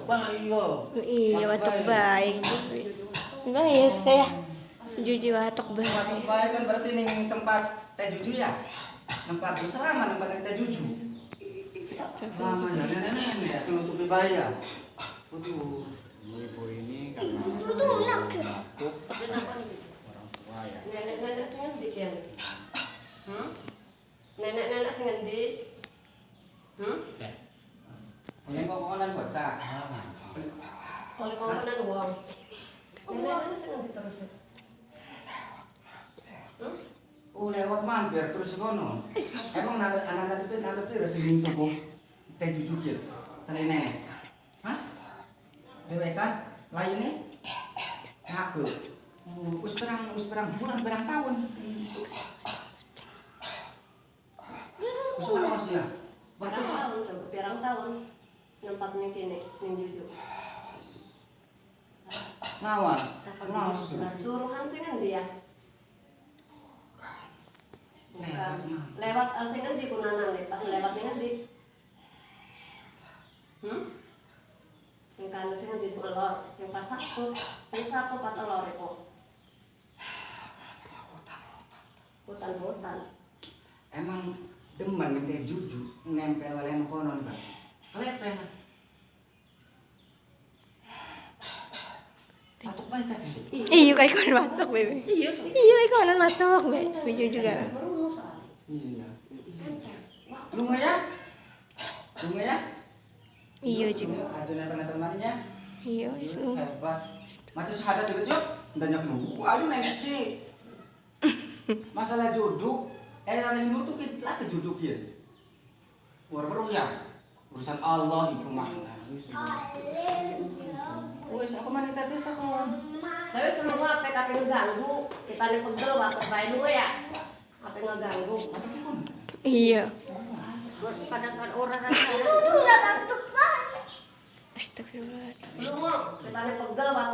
bahaya. Iya, watuk baik. Baik, saya jujur watuk baik. Watuk baik kan berarti nih tempat teh juju ya? Tempat selama tempat teh juju. Selama ya nenek ya seluruh bahaya. Waduh. Ibu ini karena batuk orang tua ya. Nenek-nenek sing ngendi ki? Nenek-nenek sing ngendi? Ini kok konan bocah. Oleh komenan wong. Nenek-nenek sing ngendi terus? Lewat mampir terus kono. Emang anak-anak itu sing tubuh teh juju ki. Celene. Hah? Dewek kan layune ngaku. Wis perang bulan perang tahun. Wis ora ya. Berapa tahun coba? Pirang tahun? Nempatnya kene ning juju. Ngawas. Suruhan sing ngendi ya? Lewat sing ngendi kunanan pas lewat ning ngendi? Sing kan sing ngendi sing elor, sing pas sapu pas elor itu. Hutan-hutan. Emang demen teh juju nempel oleh konon kan. Kelepen. Batuk baik tadi. Iya, kayak konon watuk, Bebe. Iya, kayak konon watuk, Bebe. Jujur juga. Iya. Lunga ya? Lunga ya? Iya juga. Aja nempel-nempel maninya. Iya, itu. Hebat. Macam sahadat deket yuk. Banyak lu. Aduh nenek sih. Masalah jodoh. Nanti sing tuh lah ke jodoh ya. War-war ya. Urusan Allah itu mah. Wes aku mana tetes takon. Tapi semua apa ngeganggu, kita nih pegel waktu bayi dulu ya. Apa ngeganggu? Batuk ki kon. Iya. Kadang-kadang orang Astagfirullah. Lu mau kita nih pegel waktu